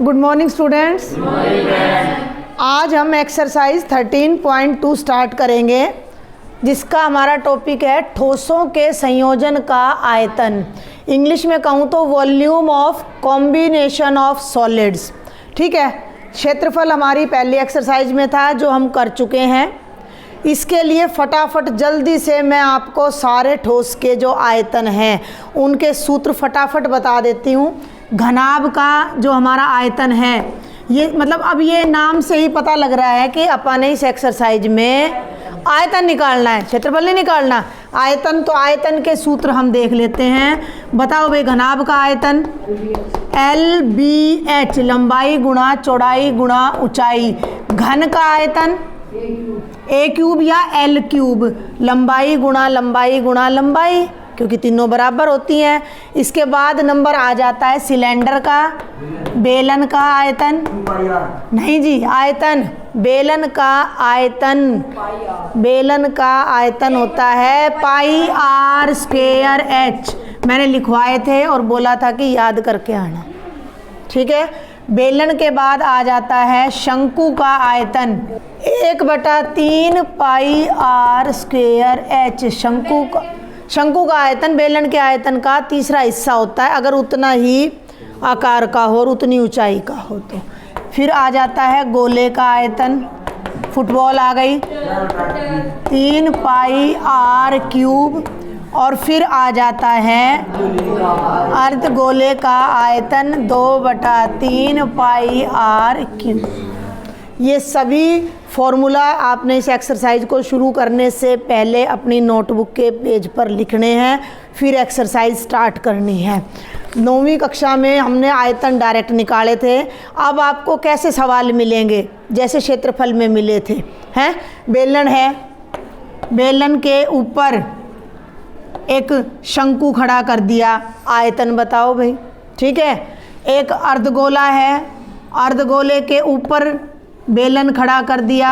Good morning students. आज हम exercise 13.2 start करेंगे, जिसका हमारा टॉपिक है ठोसों के संयोजन का आयतन। इंग्लिश में कहूँ तो volume of combination of solids. ठीक है, क्षेत्रफल हमारी पहली एक्सरसाइज में था जो हम कर चुके हैं। इसके लिए फटाफट जल्दी से मैं आपको सारे ठोस के जो आयतन हैं उनके सूत्र फटाफट बता देती हूँ। घनाभ का जो हमारा आयतन है, ये मतलब अब ये नाम से ही पता लग रहा है कि अपन इस एक्सरसाइज में आयतन निकालना है, क्षेत्रफल नहीं निकालना। आयतन, तो आयतन के सूत्र हम देख लेते हैं। बताओ भाई, घनाभ का आयतन LBH, लंबाई गुणा चौड़ाई गुणा ऊंचाई। घन का आयतन A क्यूब या L क्यूब, लंबाई गुणा लंबाई गुणा लंबाई, क्योंकि तीनों बराबर होती हैं। इसके बाद नंबर आ जाता है सिलेंडर का। बेलन का आयतन नहीं जी, आयतन बेलन का आयतन, बेलन का आयतन होता है पाई R स्क्वायर H। मैंने लिखवाए थे और बोला था कि याद करके आना। ठीक है, बेलन के बाद आ जाता है शंकु का आयतन 1/3 पाई R स्क्वायर H। शंकु का आयतन बेलन के आयतन का तीसरा हिस्सा होता है, अगर उतना ही आकार का हो और उतनी ऊंचाई का हो तो। फिर आ जाता है गोले का आयतन, फुटबॉल आ गई 3 पाई R क्यूब। और फिर आ जाता है अर्ध गोले का आयतन 2/3 पाई R क्यूब। ये सभी फॉर्मूला आपने इस एक्सरसाइज को शुरू करने से पहले अपनी नोटबुक के पेज पर लिखने हैं, फिर एक्सरसाइज स्टार्ट करनी है। 9वीं कक्षा में हमने आयतन डायरेक्ट निकाले थे। अब आपको कैसे सवाल मिलेंगे, जैसे क्षेत्रफल में मिले थे। हैं, बेलन है, बेलन के ऊपर एक शंकु खड़ा कर दिया, आयतन बताओ भाई। ठीक है, एक अर्धगोला है, अर्धगोले के ऊपर बेलन खड़ा कर दिया,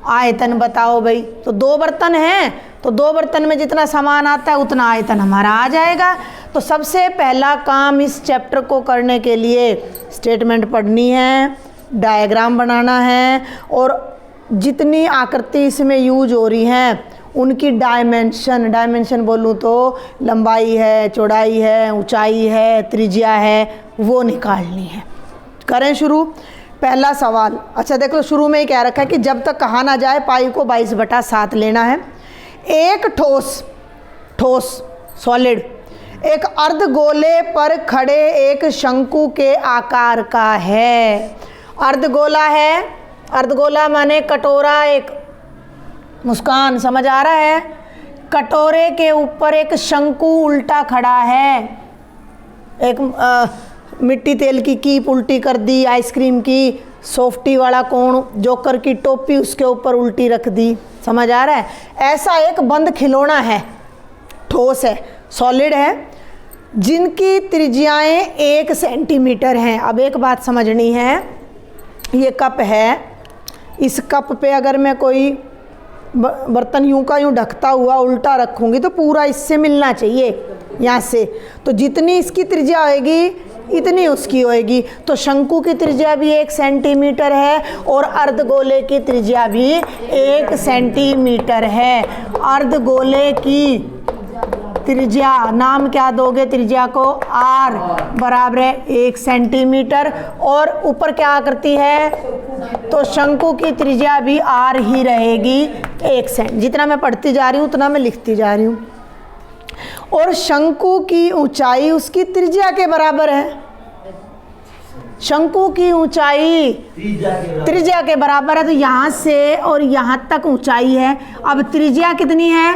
आयतन बताओ भाई। तो 2 बर्तन हैं, तो 2 बर्तन में जितना सामान आता है उतना आयतन हमारा आ जाएगा। तो सबसे पहला काम इस चैप्टर को करने के लिए स्टेटमेंट पढ़नी है, डायग्राम बनाना है, और जितनी आकृति इसमें यूज हो रही हैं उनकी डायमेंशन बोलूँ तो लंबाई है, चौड़ाई है, ऊंचाई है, त्रिज्या है, वो निकालनी है। करें शुरू। पहला सवाल, अच्छा देखो शुरू में ही कह रखा है कि जब तक कहा ना जाए पाई को 22/7 लेना है। एक ठोस सॉलिड एक अर्धगोले पर खड़े एक शंकु के आकार का है। अर्धगोला है, अर्धगोला माने कटोरा। एक मुस्कान, समझ आ रहा है? कटोरे के ऊपर एक शंकु उल्टा खड़ा है। एक मिट्टी तेल की कीप उल्टी कर दी, आइसक्रीम की सॉफ्टी वाला कोण, जोकर की टोपी उसके ऊपर उल्टी रख दी। समझ आ रहा है? ऐसा एक बंद खिलौना है, ठोस है, सॉलिड है, जिनकी त्रिज्याएं 1 सेंटीमीटर हैं। अब एक बात समझनी है, ये कप है, इस कप पे अगर मैं कोई बर्तन यूं का यूं ढकता हुआ उल्टा रखूँगी तो पूरा इससे मिलना चाहिए यहाँ से। तो जितनी इसकी त्रिज्या होएगी इतनी उसकी होएगी। तो शंकु की त्रिज्या भी 1 सेंटीमीटर है और अर्धगोले की त्रिज्या भी 1 सेंटीमीटर है। अर्धगोले की त्रिज्या, नाम क्या दोगे त्रिज्या को? R बराबर है 1 सेंटीमीटर। और ऊपर क्या आकृति है? तो शंकु की त्रिज्या भी R ही रहेगी, 1 सेंट। जितना मैं पढ़ती जा रही हूँ उतना मैं लिखती जा रही हूँ। और शंकु की ऊंचाई उसकी त्रिज्या के बराबर है। शंकु की ऊंचाई त्रिज्या के बराबर है, तो यहाँ से और यहाँ तक ऊंचाई है। अब त्रिज्या कितनी है?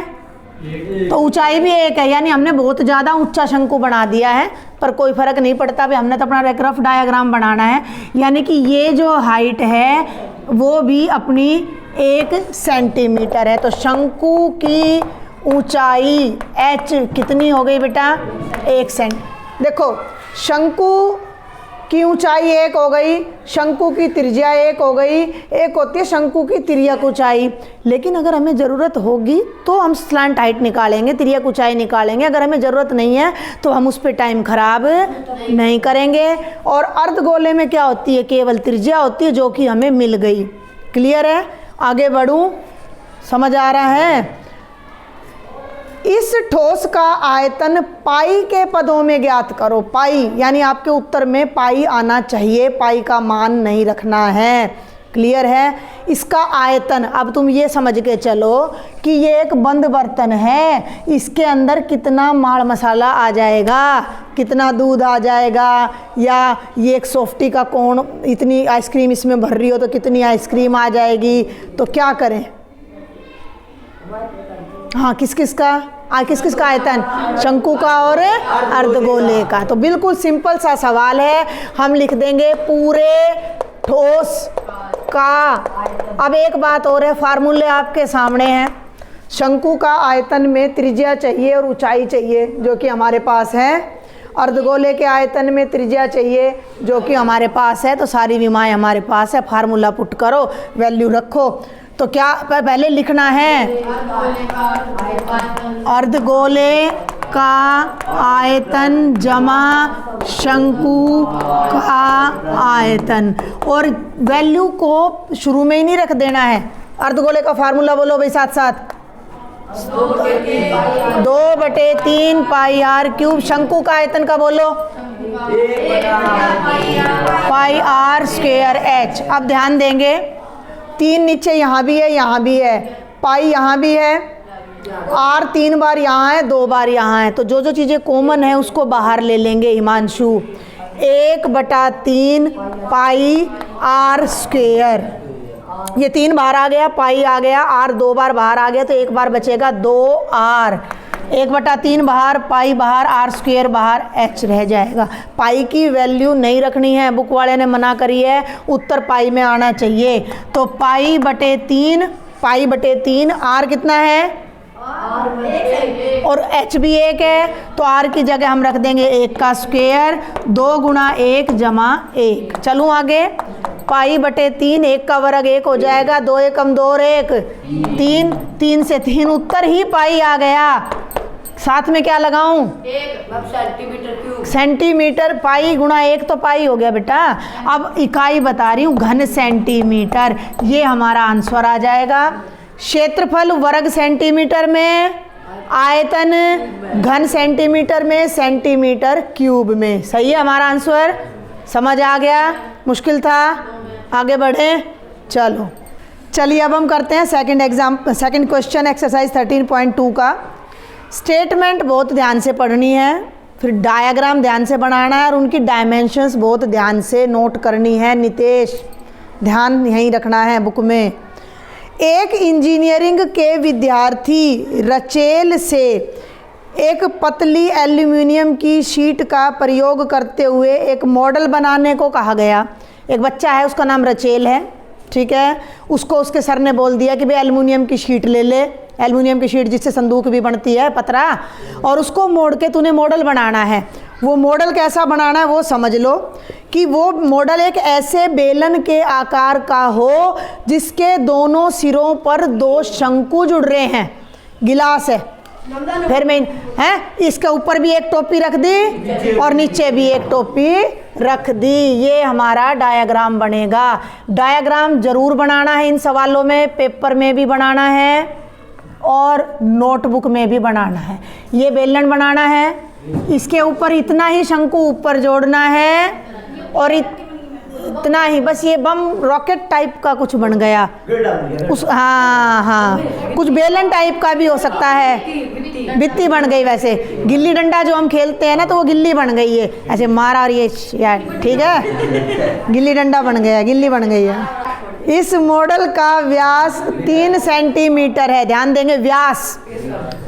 तो ऊंचाई भी 1 है, यानी हमने बहुत ज़्यादा ऊंचा शंकु बना दिया है, पर कोई फर्क नहीं पड़ता भी, हमने तो अपना रफ डायग्राम बनाना है। यानी कि ये जो हाइट है वो भी अपनी 1 सेंटीमीटर है। तो शंकु की ऊंचाई H कितनी हो गई बेटा? 1 सेंट। देखो शंकु की ऊंचाई एक हो गई, शंकु की त्रिज्या एक हो गई, एक होती है शंकु की तिर्यक ऊंचाई। लेकिन अगर हमें ज़रूरत होगी तो हम स्लैंट हाइट निकालेंगे, तिर्यक ऊंचाई निकालेंगे। अगर हमें ज़रूरत नहीं है तो हम उस पर टाइम खराब नहीं करेंगे। और अर्धगोले में क्या होती है, केवल त्रिज्या होती है जो कि हमें मिल गई। क्लियर है? आगे बढ़ूं, समझ आ रहा है? इस ठोस का आयतन पाई के पदों में ज्ञात करो। पाई यानी आपके उत्तर में पाई आना चाहिए, पाई का मान नहीं रखना है। क्लियर है? इसका आयतन, अब तुम ये समझ के चलो कि ये एक बंद बर्तन है, इसके अंदर कितना माड़ मसाला आ जाएगा, कितना दूध आ जाएगा, या ये एक सॉफ्टी का कोण, इतनी आइसक्रीम इसमें भर रही हो तो कितनी आइसक्रीम आ जाएगी। तो क्या करें? हाँ, किस किस का आयतन? शंकु का और अर्धगोले का। तो बिल्कुल सिंपल सा सवाल है, हम लिख देंगे पूरे ठोस का। अब एक बात और है, फार्मूले आपके सामने हैं। शंकु का आयतन में त्रिज्या चाहिए और ऊंचाई चाहिए जो कि हमारे पास है। अर्धगोले के आयतन में त्रिज्या चाहिए जो कि हमारे पास है। तो सारी विमाएं हमारे पास है। फार्मूला पुट करो, वैल्यू रखो। तो क्या पहले लिखना है? अर्धगोले का आयतन जमा शंकु का आयतन। और वैल्यू को शुरू में ही नहीं रख देना है। अर्धगोले का फार्मूला बोलो भाई साथ साथ। 2/3 पाई आर क्यूब। शंकु का आयतन का बोलो, पाई आर स्क्वायर एच। अब ध्यान देंगे, 3 नीचे यहाँ भी है, यहाँ भी है, पाई यहाँ भी है, आर 3 बार यहाँ है, 2 बार यहाँ है। तो जो जो चीज़ें कॉमन है उसको बाहर ले लेंगे हिमांशु। 1/3 पाई आर स्क्वायर, ये 3 बाहर आ गया, पाई आ गया, आर 2 बार बाहर आ गया, तो 1 बार बचेगा 2r। 1/3 बाहर, पाई बाहर, आर स्क्वायर बाहर, एच रह जाएगा। पाई की वैल्यू नहीं रखनी है, बुक वाले ने मना करी है, उत्तर पाई में आना चाहिए। तो पाई बटे 3, आर कितना है? और एच भी 1 है, तो आर की जगह हम रख देंगे 1 का स्क्वायर, 2 × 1 = 1। चलूँ आगे, पाई बटे 3, 1 का वर्ग 1 हो जाएगा, 2 एकम 2 और 1 3, 3 से 3, उत्तर ही पाई आ गया। साथ में क्या लगाऊं? सेंटीमीटर। पाई गुणा 1 तो पाई हो गया बेटा। अब इकाई बता रही हूँ, घन सेंटीमीटर, ये हमारा आंसर आ जाएगा। क्षेत्रफल वर्ग सेंटीमीटर में, आयतन घन सेंटीमीटर में, सेंटीमीटर क्यूब में। सही है हमारा आंसर। समझ आ गया? मुश्किल था? आगे बढ़े, चलो। चलिए अब हम करते हैं सेकंड क्वेश्चन, एक्सरसाइज 13.2 का। स्टेटमेंट बहुत ध्यान से पढ़नी है, फिर डायग्राम ध्यान से बनाना है और उनकी डायमेंशंस बहुत ध्यान से नोट करनी है। नितेश, ध्यान यहीं रखना है बुक में। एक इंजीनियरिंग के विद्यार्थी रचेल से एक पतली एल्यूमिनियम की शीट का प्रयोग करते हुए एक मॉडल बनाने को कहा गया। एक बच्चा है, उसका नाम रचेल है, ठीक है। उसको उसके सर ने बोल दिया कि भाई एल्यूमिनियम की शीट ले ले, एल्यूमिनियम की शीट जिससे संदूक भी बनती है, पतरा, और उसको मोड़ के तूने मॉडल बनाना है। वो मॉडल कैसा बनाना है वो समझ लो कि वो मॉडल एक ऐसे बेलन के आकार का हो जिसके दोनों सिरों पर 2 शंकु जुड़ रहे हैं। गिलास है, फिर मैं इसके ऊपर भी एक टोपी रख दी और नीचे भी एक टोपी रख दी। ये हमारा डायग्राम बनेगा। डायग्राम जरूर बनाना है इन सवालों में, पेपर में भी बनाना है और नोटबुक में भी बनाना है। ये बेलन बनाना है, इसके ऊपर इतना ही शंकु ऊपर जोड़ना है और इतना ही, बस ये बम रॉकेट टाइप का कुछ बन गया उस, हाँ, कुछ बेलन टाइप का भी हो सकता है। बित्ती बन गई। वैसे गिल्ली डंडा जो हम खेलते हैं ना, तो वो गिल्ली बन गई है, ऐसे मारा और ये यार, ठीक है, गिल्ली डंडा बन गया, गिल्ली बन गई है। इस मॉडल का व्यास 3 सेंटीमीटर है। ध्यान देंगे, व्यास।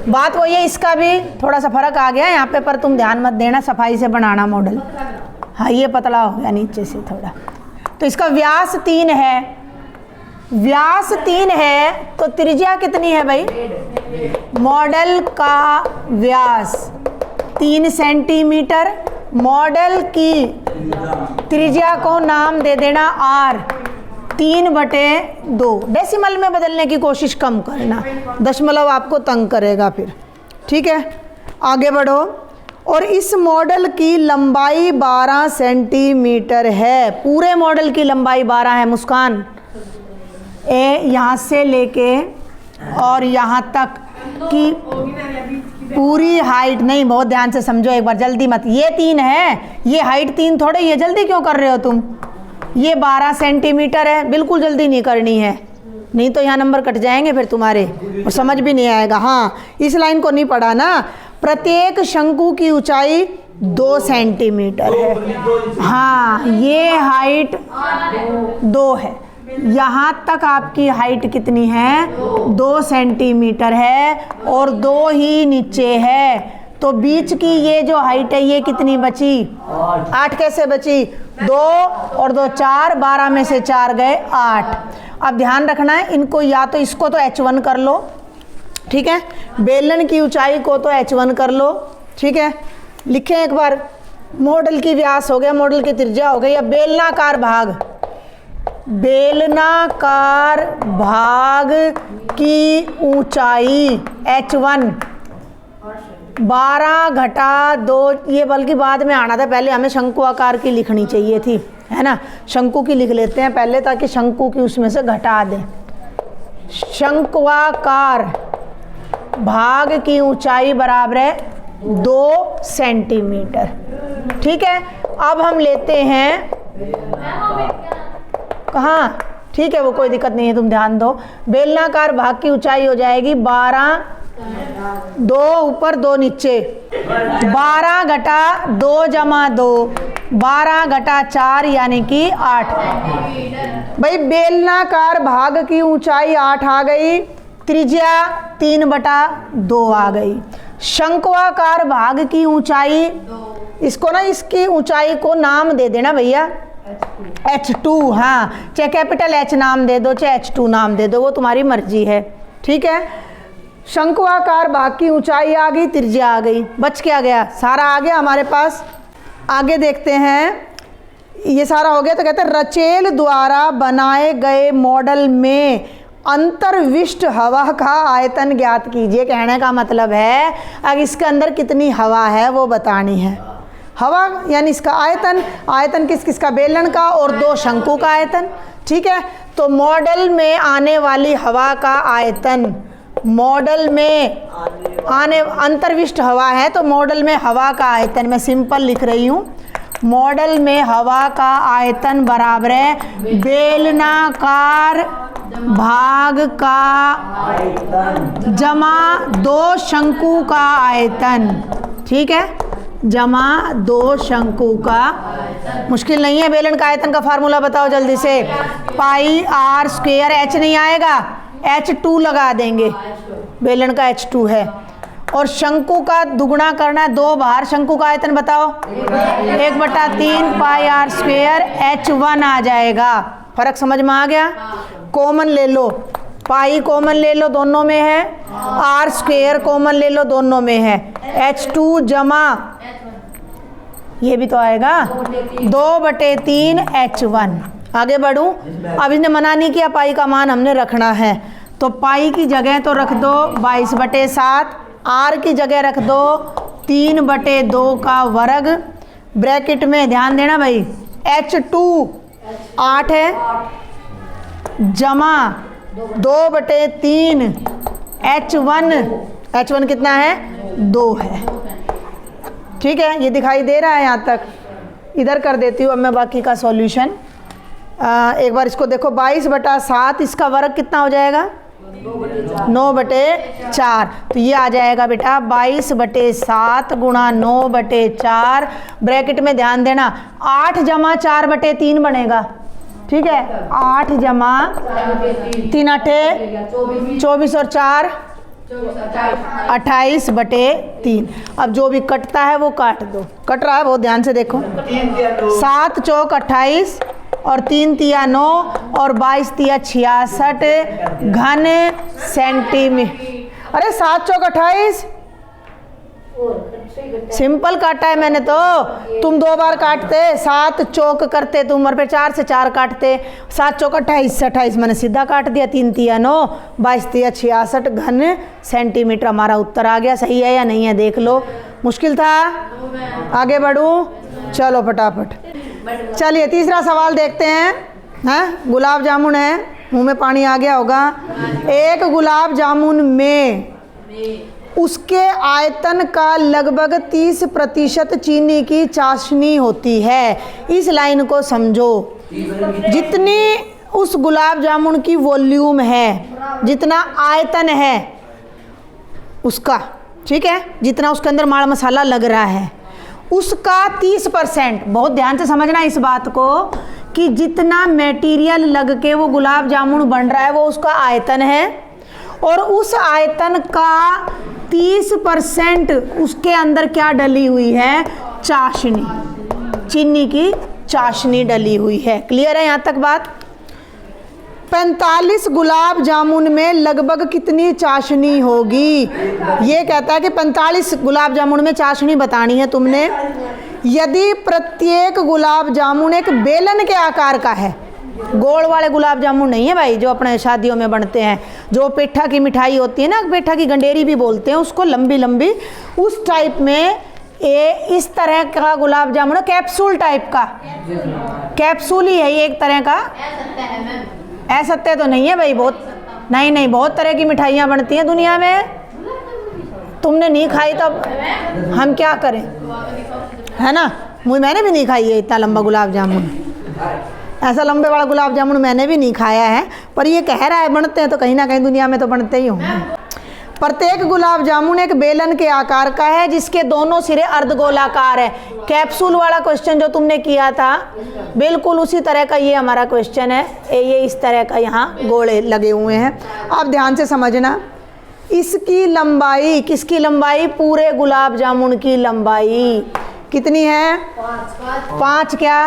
बात वही है, इसका भी थोड़ा सा फर्क आ गया यहाँ पे, पर तुम ध्यान मत देना, सफाई से बनाना मॉडल। हाँ, ये पतला हो गया नीचे से थोड़ा। तो इसका व्यास 3 है, व्यास 3 है, तो त्रिज्या कितनी है भाई? मॉडल का व्यास 3 सेंटीमीटर, मॉडल की त्रिज्या को नाम दे देना r, 3/2। डेसिमल में बदलने की कोशिश कम करना, दशमलव आपको तंग करेगा फिर। ठीक है, आगे बढ़ो। और इस मॉडल की लंबाई 12 सेंटीमीटर है। पूरे मॉडल की लंबाई 12 है मुस्कान। यहाँ से लेके और यहाँ तक की पूरी हाइट, नहीं बहुत ध्यान से समझो एक बार, जल्दी मत। ये 3 है, ये हाइट 3 थोड़े, ये जल्दी क्यों कर रहे हो तुम? ये 12 सेंटीमीटर है, बिल्कुल जल्दी नहीं करनी है, नहीं तो यहाँ नंबर कट जाएंगे फिर तुम्हारे और समझ भी नहीं आएगा। हाँ, इस लाइन को नहीं पढ़ा ना। प्रत्येक शंकु की ऊंचाई 2 सेंटीमीटर है। हाँ, ये हाइट 2 है, यहाँ तक आपकी हाइट कितनी है? 2 सेंटीमीटर है और 2 ही नीचे है, तो बीच की ये जो हाइट है ये कितनी बची? 8 कैसे बची? 2 और 2 4, 12 में से 4 गए 8। अब ध्यान रखना है इनको, या तो इसको तो h1 कर लो, ठीक है, बेलन की ऊंचाई को तो h1 कर लो, ठीक है। लिखें एक बार, मॉडल की व्यास हो गया, मॉडल की त्रिज्या हो गई। अब बेलनाकार भाग, बेलनाकार भाग की ऊंचाई h1 12 घटा 2, ये बल्कि बाद में आना था, पहले हमें शंकु आकार की लिखनी चाहिए थी, है ना। शंकु की लिख लेते हैं पहले ताकि शंकु की उसमें से घटा दें। शंक्वाकार भाग की ऊंचाई बराबर है 2 सेंटीमीटर, ठीक है। अब हम लेते हैं कहाँ, ठीक है, वो कोई दिक्कत नहीं है, तुम ध्यान दो। बेलनाकार भाग की ऊंचाई हो जाएगी 12, 2 ऊपर 2 नीचे, 12 घटा 2 जमा 2, 12 घटा 4 यानी कि 8। भाई बेलनाकार भाग की ऊंचाई 8 आ गई, त्रिज्या 3/2 आ गई। शंक्वाकार भाग की ऊंचाई, इसको ना, इसकी ऊंचाई को नाम दे देना भैया h2। हाँ, चाहे कैपिटल H नाम दे दो, चाहे h2 नाम दे दो, वो तुम्हारी मर्जी है, ठीक है। शंक्वाकार भाग की ऊंचाई आ गई, त्रिज्या आ गई, बच क्या गया? सारा आ गया हमारे पास। आगे देखते हैं, ये सारा हो गया तो कहते हैं रचेल द्वारा बनाए गए मॉडल में अंतर्विष्ट हवा का आयतन ज्ञात कीजिए। कहने का मतलब है अब इसके अंदर कितनी हवा है वो बतानी है। हवा यानी इसका आयतन, आयतन किस किसका? बेलन का और 2 शंकु का आयतन, ठीक है। तो मॉडल में आने वाली हवा का आयतन, मॉडल में आने, अंतर्विष्ट हवा है तो मॉडल में हवा का आयतन, मैं सिंपल लिख रही हूँ, मॉडल में हवा का आयतन बराबर है बेलनाकार भाग का जमा 2 शंकु का आयतन, ठीक है, जमा 2 शंकु का। मुश्किल नहीं है, बेलन का आयतन का फार्मूला बताओ जल्दी से। पाई r स्क्वायर, h नहीं आएगा, h2 लगा देंगे, बेलन का h2 है। और शंकु का दुगुना करना है, 2 बाहर, शंकु का आयतन बताओ 1/3 पाई r स्क्वायर, h1 आ जाएगा। फर्क समझ में आ गया? कॉमन ले लो, पाई कॉमन ले लो, दोनों में है, r स्क्वायर कॉमन ले लो, दोनों में है, h2 जमा, ये भी तो आएगा 2/3 h1। आगे बढ़ूं, अब इसने मना नहीं किया, पाई का मान हमने रखना है, तो पाई की जगह तो रख दो 22/7, r की जगह रख दो 3/2 का वर्ग, ब्रैकेट में ध्यान देना भाई, h2 8 है, जमा 2/3 h1 कितना है? 2 है, ठीक है। ये दिखाई दे रहा है यहाँ तक? इधर कर देती हूँ अब मैं बाकी का सॉल्यूशन। एक बार इसको देखो, 22/7, इसका वर्ग कितना हो जाएगा? 9/4। तो ये आ जाएगा बेटा 22/7 गुणा 9/4, ब्रैकेट में ध्यान देना 8 जमा 4/3 बनेगा, ठीक है। 8 जमा 3 8 24 और 4 28/3। अब जो भी कटता है वो काट दो, कट रहा है बहुत ध्यान से देखो, 7 चौक 28 और 3 तिया 9 और 22 तिया 66 घन सेंटीमीटर। अरे 7 चौक 28, सिंपल काटा है मैंने तो। तुम 2 बार काटते, 7 चौक करते तुम, और फिर 4 से 4 काटते, 7 चौक 28 से 28 मैंने सीधा काट दिया। 3 तिया 9, 22 तिया 66 घन सेंटीमीटर हमारा उत्तर आ गया। सही है या नहीं है देख लो। मुश्किल था, आगे बढ़ूं? चलो फटाफट। चलिए तीसरा सवाल देखते हैं। हाँ, गुलाब जामुन है, मुंह में पानी आ गया होगा। एक गुलाब जामुन में उसके आयतन का लगभग 30% चीनी की चाशनी होती है। इस लाइन को समझो। जितनी उस गुलाब जामुन की वॉल्यूम है, जितना आयतन है उसका, ठीक है, जितना उसके अंदर माड़ मसाला लग रहा है उसका 30%, बहुत ध्यान से समझना इस बात को, कि जितना मटेरियल लग के वो गुलाब जामुन बन रहा है वो उसका आयतन है, और उस आयतन का 30% उसके अंदर क्या डली हुई है? चाशनी, चीनी की चाशनी डली हुई है। क्लियर है यहाँ तक बात? 45 गुलाब जामुन में लगभग कितनी चाशनी होगी? ये कहता है कि 45 गुलाब जामुन में चाशनी बतानी है तुमने। यदि प्रत्येक गुलाब जामुन एक बेलन के आकार का है, गोल वाले गुलाब जामुन नहीं है भाई जो अपने शादियों में बनते हैं, जो पेठा की मिठाई होती है ना, पेठा की गंडेरी भी बोलते हैं उसको, लंबी लंबी, उस टाइप में इस तरह का गुलाब जामुन, कैप्सूल टाइप का, कैप्सूल ही है ये एक तरह का। ऐसत्य तो नहीं है भाई, बहुत नहीं, बहुत तरह की मिठाइयाँ बनती हैं दुनिया में, तुमने नहीं खाई तो हम क्या करें, है ना? मैंने भी नहीं खाई है इतना लंबा गुलाब जामुन, ऐसा लंबे वाला गुलाब जामुन मैंने भी नहीं खाया है, पर ये कह रहा है बनते हैं तो कहीं ना कहीं दुनिया में तो बनते ही होंगे। प्रत्येक गुलाब जामुन एक बेलन के आकार का है जिसके दोनों सिरे अर्धगोलाकार है। कैप्सूल वाला क्वेश्चन जो तुमने किया था बिल्कुल उसी तरह का ये हमारा क्वेश्चन है। ये इस तरह का यहाँ गोले लगे हुए हैं। आप ध्यान से समझना, इसकी लंबाई, किसकी लंबाई? पूरे गुलाब जामुन की लंबाई कितनी है? 5 क्या?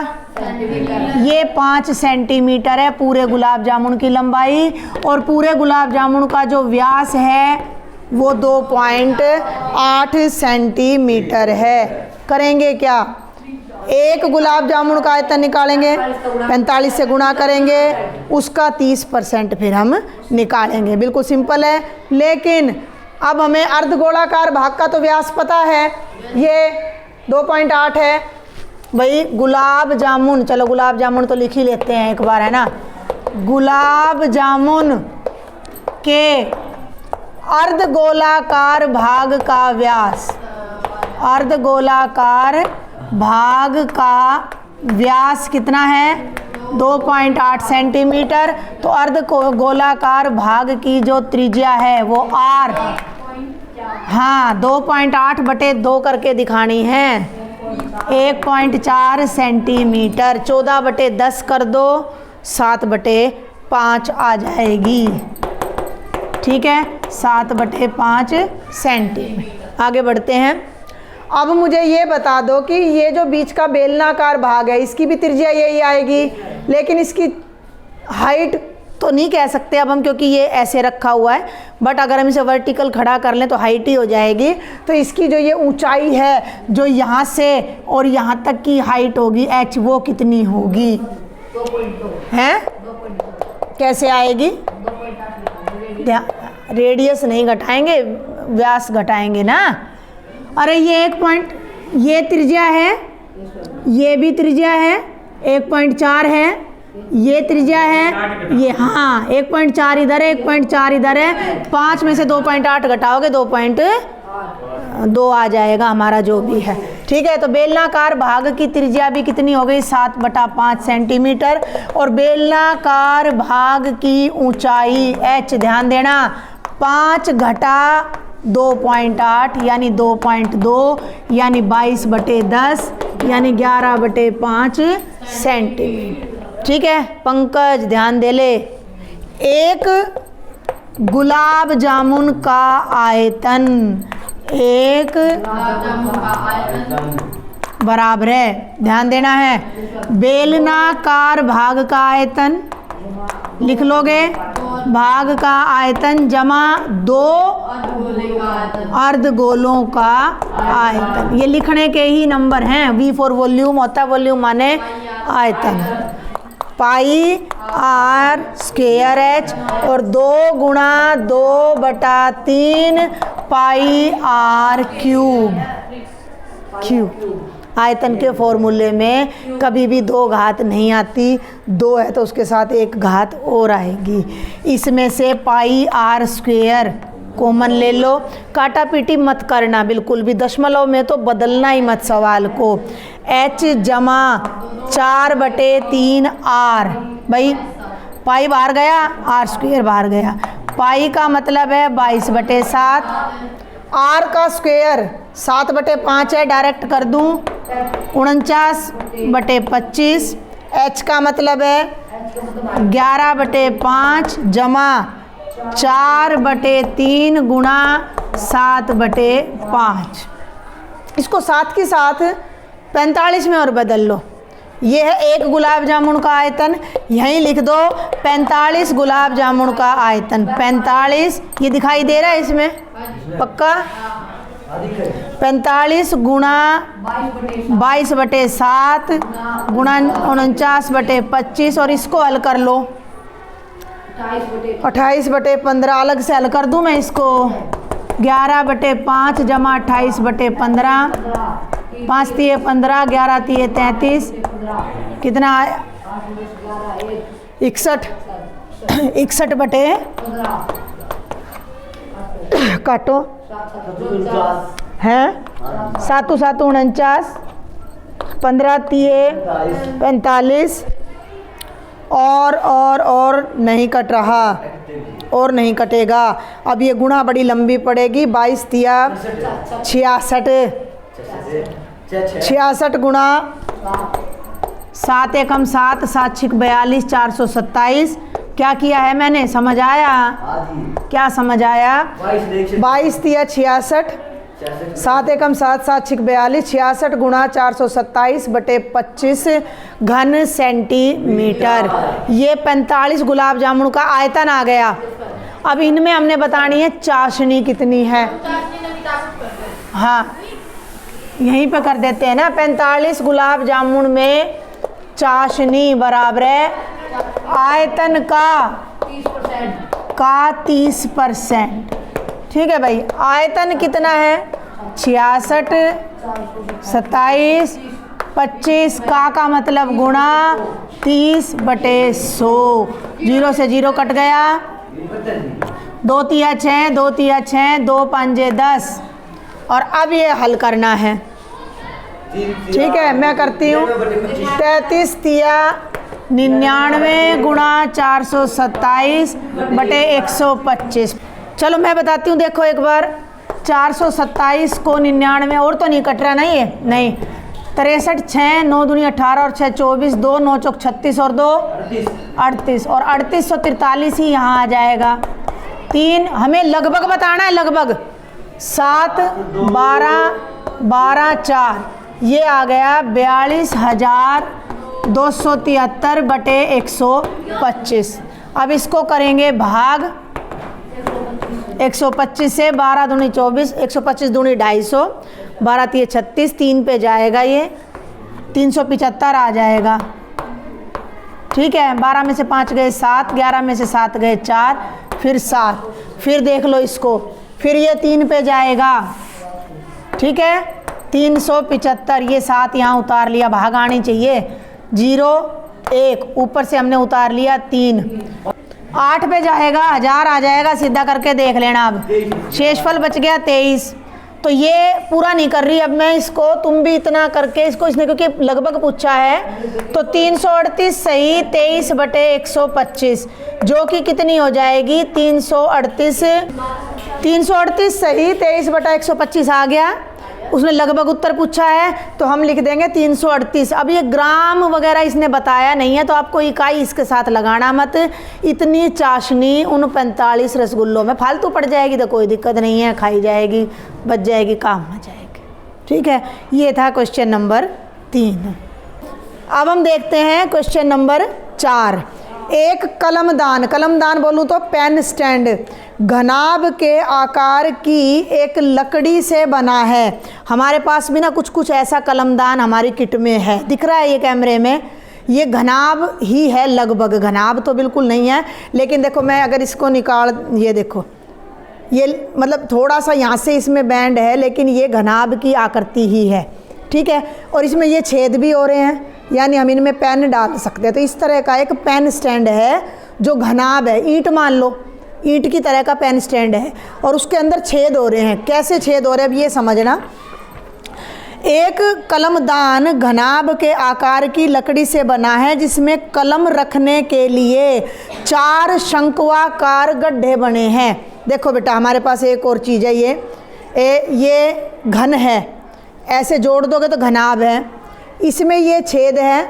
ये 5 सेंटीमीटर है पूरे गुलाब जामुन की लंबाई, और पूरे गुलाब जामुन का जो व्यास है वो 2.8 सेंटीमीटर है। करेंगे क्या? एक गुलाब जामुन का आयतन निकालेंगे, 45 से गुणा करेंगे, उसका 30% फिर हम निकालेंगे। बिल्कुल सिंपल है। लेकिन अब हमें अर्धगोलाकार भाग का तो व्यास पता है, ये 2.8 है भाई। गुलाब जामुन, चलो गुलाब जामुन तो लिख ही लेते हैं एक बार, है ना? गुलाब जामुन के अर्धगोलाकार भाग का व्यास, अर्धगोलाकार भाग का व्यास कितना है? 2.8 सेंटीमीटर। तो अर्धगोलाकार भाग की जो त्रिज्या है वो r, हाँ 2.8/2 करके दिखानी है, 1.4 सेंटीमीटर। 14/10 कर दो, 7/5 आ जाएगी। ठीक है, 7/5 सेंटीमीटर। आगे बढ़ते हैं। अब मुझे ये बता दो कि ये जो बीच का बेलनाकार भाग है इसकी भी त्रिज्या यही आएगी, लेकिन इसकी हाइट तो नहीं कह सकते अब हम, क्योंकि ये ऐसे रखा हुआ है, बट अगर हम इसे वर्टिकल खड़ा कर लें तो हाइट ही हो जाएगी। तो इसकी जो ये ऊंचाई है, जो यहाँ से और यहाँ तक की हाइट होगी h, वो कितनी होगी? 2.2 है। कैसे आएगी? रेडियस नहीं घटाएंगे, व्यास घटाएंगे ना। अरे ये 1 पॉइंट, ये त्रिज्या है, ये भी त्रिज्या है, 1.4 है, ये त्रिज्या है, ये हाँ 1.4 इधर है, 1.4 इधर है। 5 में से 2.8 घटाओगे 2.2 आ जाएगा हमारा जो भी है। ठीक है, तो बेलनाकार भाग की त्रिज्या भी कितनी हो गई? 7/5 सेंटीमीटर। और बेलनाकार भाग की ऊंचाई h, ध्यान देना, 5 घटा 2.8 यानी 2.2 यानी 22/10 यानी 11/5 सेंटीमीटर। ठीक है पंकज, ध्यान दे ले। एक गुलाब जामुन का आयतन, एक बराबर है, ध्यान देना है, बेलनाकार भाग का आयतन लिख लोगे भाग का आयतन जमा 2 अर्धगोलों का आयतन। ये लिखने के ही नंबर हैं। V फॉर वॉल्यूम होता है, वॉल्यूम माने आयतन। पाई आर स्क्वायर एच और 2 गुणा 2/3 पाई आर क्यूब। आयतन के फॉर्मूले में कभी भी 2 घात नहीं आती, 2 है तो उसके साथ 1 घात और आएगी। इसमें से पाई आर स्क्वायर कॉमन ले लो, काटा पीटी मत करना बिल्कुल भी, दशमलव में तो बदलना ही मत सवाल को। h जमा 4/3 आर, भाई पाई बाहर गया, आर स्क्वायर बाहर गया। पाई का मतलब है 22/7, आर का स्क्वायर 7/5 है, डायरेक्ट कर दूं 49/25। h का मतलब है 11/5 जमा 4/3 गुणा 7/5। इसको 7 के साथ 45 में और बदल लो। ये है 1 गुलाब जामुन का आयतन, यहीं लिख दो 45 गुलाब जामुन का आयतन। 45 ये दिखाई दे रहा है इसमें पक्का। 45 गुणा 22/7 गुणा 49/25 और इसको हल कर लो 28/15। अलग से हल कर दूं मैं इसको। 11/5 जमा 28/15, 5 तिये 15, 11 तिये 33, कितना आया 61। 61 काटो है 7 7 49, 15 तिये 45 और नहीं कट रहा, और नहीं कटेगा। अब ये गुणा बड़ी लंबी पड़ेगी। 22 तिया 66, 66 गुणा 7 एकम 7, 7 छिक 42, 427। क्या किया है मैंने, समझ आया? क्या समझ आया? 22 तिया 66, 7 एकम 7, 7 छिक 42, 66 गुणा 427/25 घन सेंटीमीटर। ये 45 गुलाब जामुन का आयतन आ गया। अब इनमें हमने बतानी है चाशनी कितनी है। हाँ यहीं पे कर देते हैं ना। 45 गुलाब जामुन में चाशनी बराबर है आयतन का 30%। ठीक है भाई, आयतन कितना है 66, 27, 25 का मतलब गुणा 30/100। 0 से 0 कट गया, 2 तिया 6, 2 तिया 6, 2 पंजे 10। और अब ये हल करना है। ठीक है मैं करती हूँ। 33 तिया 99 गुणा 427/125। चलो मैं बताती हूँ, देखो एक बार 427 को 99 और तो नहीं कट रहा नहीं है, नहीं 63, 6 9 दूनी 18 और 6 24, 2 9 चौक 36 और 2 38 और 3843 ही यहाँ आ जाएगा। 3 हमें लगभग बताना है, लगभग 7 12 12 4 ये आ गया 42,273/125। अब इसको करेंगे भाग 125 से। 12 दूनी 24, 125 दूनी 250, 12 तिये 36, 3 पे जाएगा ये 375 आ जाएगा। ठीक है, 12 में से 5 गए 7, 11 में से 7 गए 4, फिर 7, फिर देख लो इसको, फिर ये 3 पे जाएगा। ठीक है 375, ये 7 यहाँ उतार लिया, भाग आनी चाहिए 0 1, ऊपर से हमने उतार लिया 3, 8 पे जाएगा 1000 आ जाएगा, सीधा करके देख लेना। अब शेषफल बच गया 23। तो ये पूरा नहीं कर रही अब मैं इसको, तुम भी इतना करके इसको, इसने क्योंकि लगभग पूछा है तो 338 सही 23/125 जो कि कितनी हो जाएगी 338 सही 23/125 आ गया। उसने लगभग उत्तर पूछा है तो हम लिख देंगे 338। अब ये ग्राम वगैरह इसने बताया नहीं है तो आपको इकाई इसके साथ लगाना मत। इतनी चाशनी उन 45 रसगुल्लों में फालतू पड़ जाएगी तो कोई दिक्कत नहीं है, खाई जाएगी, बच जाएगी, काम आ जाएगी। ठीक है, ये था क्वेश्चन नंबर 3। अब हम देखते हैं क्वेश्चन नंबर 4। एक कलमदान, कलमदान बोलूँ तो पेन स्टैंड, घनाभ के आकार की एक लकड़ी से बना है। हमारे पास भी ना कुछ कुछ ऐसा कलमदान हमारी किट में है, दिख रहा है ये कैमरे में, ये घनाभ ही है लगभग, घनाभ तो बिल्कुल नहीं है, लेकिन देखो मैं अगर इसको निकाल, ये देखो ये मतलब थोड़ा सा यहाँ से इसमें बैंड है, लेकिन ये घनाभ की आकृति ही है, ठीक है। और इसमें ये छेद भी हो रहे हैं, यानी हम इनमें पेन डाल सकते हैं। तो इस तरह का एक पेन स्टैंड है जो घनाभ है, ईंट मान लो, ईंट की तरह का पेन स्टैंड है और उसके अंदर छेद हो रहे हैं। कैसे छेद हो रहे हैं अब ये समझना। एक कलमदान घनाभ के आकार की लकड़ी से बना है जिसमें कलम रखने के लिए 4 शंक्वाकार गड्ढे बने हैं। देखो बेटा हमारे पास एक और चीज़ है, ये घन है, ऐसे जोड़ दोगे तो घनाभ है, इसमें ये छेद है,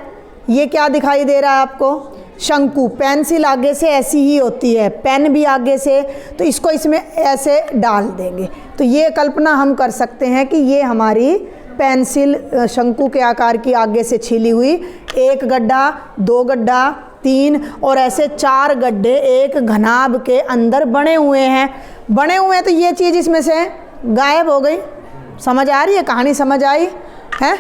ये क्या दिखाई दे रहा है आपको, शंकु। पेंसिल आगे से ऐसी ही होती है, पेन भी आगे से, तो इसको इसमें ऐसे डाल देंगे तो ये कल्पना हम कर सकते हैं कि ये हमारी पेंसिल शंकु के आकार की आगे से छिली हुई, 1 गड्ढा, 2 गड्ढा, 3 और ऐसे 4 गड्ढे एक घनाभ के अंदर बने हुए हैं। बने हुए हैं तो ये चीज़ इसमें से गायब हो गई। समझ आ रही है कहानी, समझ आई है,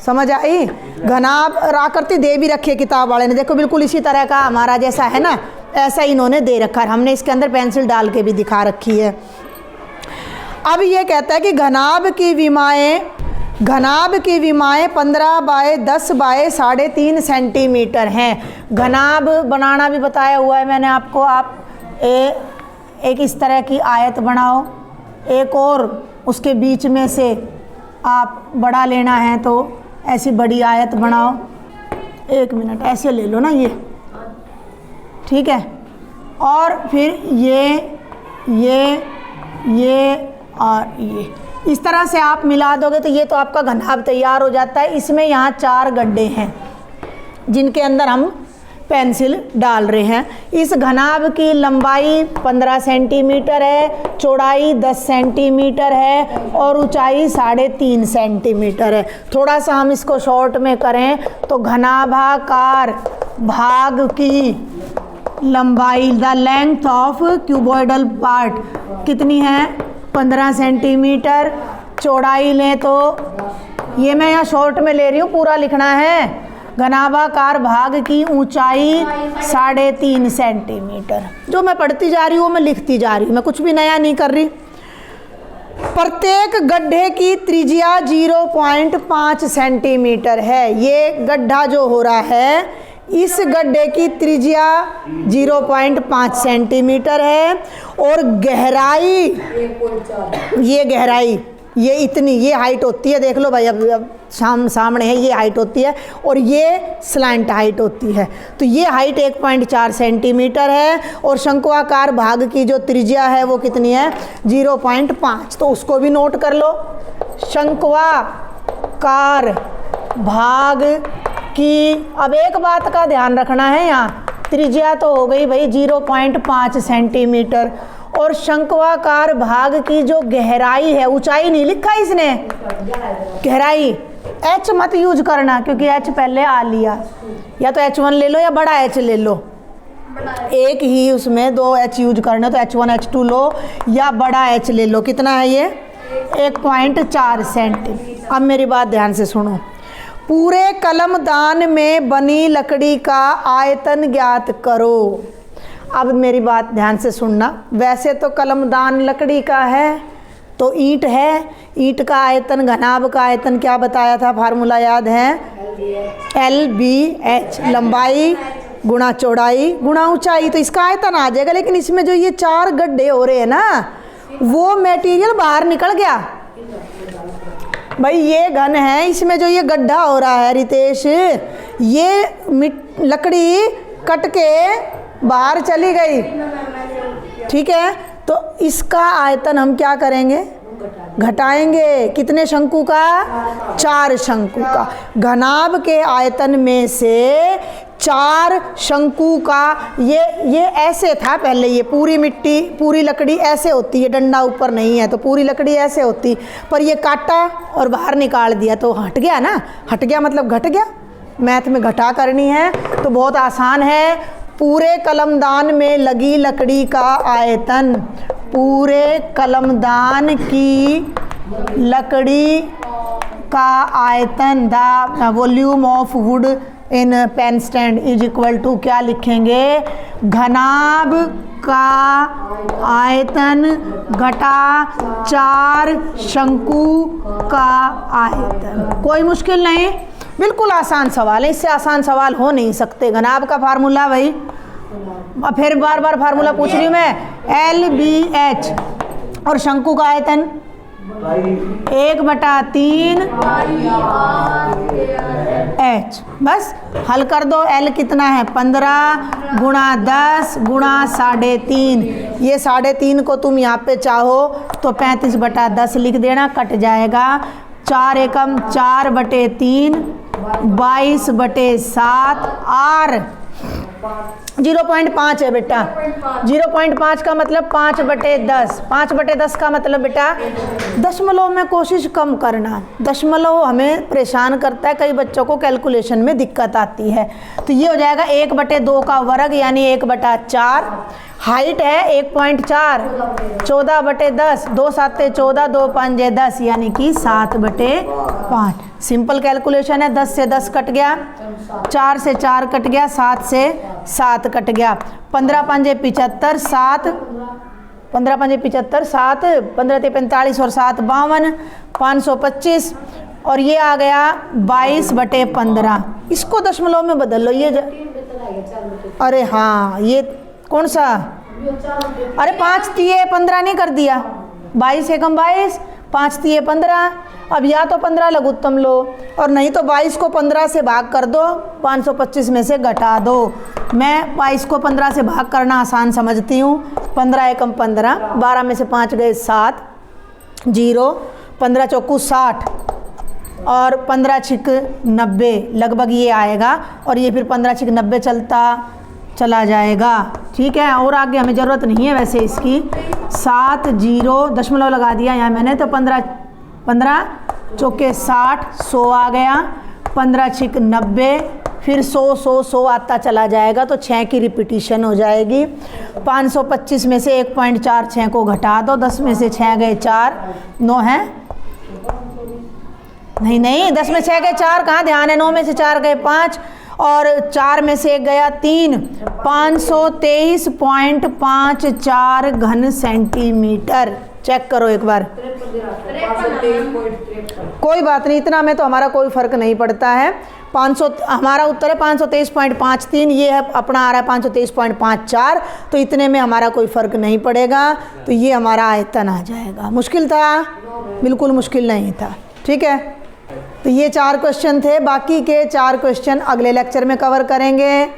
समझ आई। घनाभ आकृति दे भी रखी है किताब वाले ने, देखो बिल्कुल इसी तरह का हमारा जैसा है ना, ऐसा इन्होंने दे रखा है, हमने इसके अंदर पेंसिल डाल के भी दिखा रखी है। अब ये कहता है कि घनाभ की विमाएँ 15 बाय 10 बाय 3.5 सेंटीमीटर हैं। घनाभ बनाना भी बताया हुआ है मैंने आपको। आप एक इस तरह की आयत बनाओ, एक और उसके बीच में से आप बड़ा लेना है तो ऐसी बड़ी आयत बनाओ। 1 मिनट ऐसे ले लो ना ये, ठीक है। और फिर ये और ये इस तरह से आप मिला दोगे तो ये तो आपका घनाभ तैयार हो जाता है। इसमें यहाँ 4 गड्ढे हैं जिनके अंदर हम पेंसिल डाल रहे हैं। इस घनाभ की लंबाई 15 सेंटीमीटर है, चौड़ाई 10 सेंटीमीटर है और ऊंचाई 3.5 सेंटीमीटर है। थोड़ा सा हम इसको शॉर्ट में करें तो घनाभाकार भाग की लंबाई, the length of cuboidal part कितनी है, 15 सेंटीमीटर। चौड़ाई लें तो ये मैं यहाँ शॉर्ट में ले रही हूँ, पूरा लिखना है। घनाभाकार भाग की ऊंचाई 3.5 सेंटीमीटर। जो मैं पढ़ती जा रही हूँ वो मैं लिखती जा रही हूँ, मैं कुछ भी नया नहीं कर रही। प्रत्येक गड्ढे की त्रिज्या 0.5 सेंटीमीटर है। ये गड्ढा जो हो रहा है इस गड्ढे की त्रिज्या 0.5 सेंटीमीटर है और गहराई, ये गहराई ये इतनी, ये हाइट होती है, देख लो भाई अब सामने है, ये हाइट होती है और ये स्लैंट हाइट होती है। तो ये हाइट 1.4 सेंटीमीटर है और शंक्वाकार भाग की जो त्रिज्या है वो कितनी है, 0.5। तो उसको भी नोट कर लो। शंक्वाकार भाग की, अब एक बात का ध्यान रखना है, यहाँ त्रिज्या तो हो गई भाई 0.5 सेंटीमीटर और शंक्वाकार भाग की जो गहराई है, ऊंचाई नहीं लिखा इसने, गहराई। एच मत यूज करना क्योंकि एच पहले आ लिया, या तो H1 ले लो या बड़ा एच ले लो, एक ही उसमें 2 एच यूज करना, तो H1 H2 लो या बड़ा एच ले लो। कितना है ये, 1.4 सेंटीमीटर। अब मेरी बात ध्यान से सुनो। पूरे कलमदान में बनी लकड़ी का आयतन ज्ञात करो। अब मेरी बात ध्यान से सुनना। वैसे तो कलमदान लकड़ी का है तो ईंट है, ईंट का आयतन, घनाभ का आयतन क्या बताया था, फार्मूला याद है, LBH, लंबाई गुणा चौड़ाई गुणा ऊंचाई, तो इसका आयतन आ जाएगा। लेकिन इसमें जो ये 4 गड्ढे हो रहे हैं ना, वो मटेरियल बाहर निकल गया भाई। ये घन है, इसमें जो ये गड्ढा हो रहा है रितेश, ये लकड़ी कट के बाहर चली गई, ठीक है। तो इसका आयतन हम क्या करेंगे, घटाएंगे। कितने शंकु का, 4 शंकु का। घनाभ के आयतन में से 4 शंकु का, ये ऐसे था पहले, ये पूरी मिट्टी पूरी लकड़ी ऐसे होती है, डंडा ऊपर नहीं है तो पूरी लकड़ी ऐसे होती, पर ये काटा और बाहर निकाल दिया तो हट गया ना, हट गया मतलब घट गया। मैथ में घटा करनी है तो बहुत आसान है, पूरे कलमदान में लगी लकड़ी का आयतन, पूरे कलमदान की लकड़ी का आयतन, the volume of wood in pen stand is equal to, क्या लिखेंगे, घनाभ का आयतन घटा 4 शंकु का आयतन। कोई मुश्किल नहीं, बिल्कुल आसान सवाल है, इससे आसान सवाल हो नहीं सकते। घनाभ का फार्मूला भाई, फिर बार बार फार्मूला पूछ रही हूँ मैं, LBH, और शंकु का आयतन 1/3 H। बस हल कर दो। L कितना है, 15 गुणा 10 गुणा 3.5। ये 3.5 को तुम यहाँ पे चाहो तो 35/10 लिख देना, कट जाएगा। 4 एकम 4/3, 22/7 R 0.5 है बेटा। 0.5 का मतलब 5/10। 5/10 का मतलब बेटा दशमलव में कोशिश कम करना। दशमलव हमें परेशान करता है, कई बच्चों को कैलकुलेशन में दिक्कत आती है। तो ये हो जाएगा 1/2 का वर्ग यानी 1/4। हाइट है 1.4, 14/10, 2 7 14, 2 5 10 यानी कि 7/5। सिंपल कैलकुलेशन है। 10 से 10 कट गया, 4 से 4 कट गया, 7 से 7 कट गया। 15 5 75, 7 15 5 75, 7 15 45 और 7 52, 525। और ये आ गया 22/15। इसको दशमलव में बदल लो। ये अरे हाँ, ये कौन सा, अरे 5 3 15 नहीं कर दिया, 22 एकम 22, 5 3 15। अब या तो 15 लघुत्तम लो और नहीं तो 22 को 15 से भाग कर दो, 525 में से घटा दो। मैं 22 को 15 से भाग करना आसान समझती हूँ। 15 एकम 15, 12 में से 5 गए 7, 0, 15 चौकू 60 और 15 छिक 90, लगभग ये आएगा। और ये फिर 15 छिक 90 चला जाएगा। ठीक है, और आगे हमें ज़रूरत नहीं है वैसे इसकी। 7 0 दशमलव लगा दिया यहाँ मैंने, तो 15 चौके 60, 100 आ गया। 15 छिक 90, फिर 100 आता चला जाएगा, तो 6 की रिपीटिशन हो जाएगी। 525 में से 1.46 को घटा दो, 10 में से 6 गए 4, 9 है, नहीं 10 में 6 गए 4, कहाँ ध्यान है, 9 में से 4 गए 5 और 4 में से 1 गया 3, 523.54 घन सेंटीमीटर। चेक करो एक बार। कोई बात नहीं, इतना में तो हमारा कोई फर्क नहीं पड़ता है। 500 हमारा उत्तर है 523.53, ये है अपना आ रहा है 523.54, तो इतने में हमारा कोई फर्क नहीं पड़ेगा। तो ये हमारा आयतन आ जाएगा। मुश्किल था? बिल्कुल मुश्किल नहीं था। ठीक है, तो ये 4 क्वेश्चन थे। बाकी के 4 क्वेश्चन अगले लेक्चर में कवर करेंगे।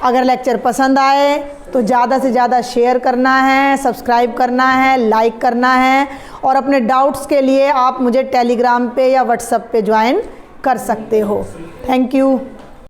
अगर लेक्चर पसंद आए तो ज़्यादा से ज़्यादा शेयर करना है, सब्सक्राइब करना है, लाइक करना है, और अपने डाउट्स के लिए आप मुझे टेलीग्राम पे या व्हाट्सएप पे ज्वाइन कर सकते हो। Thank you.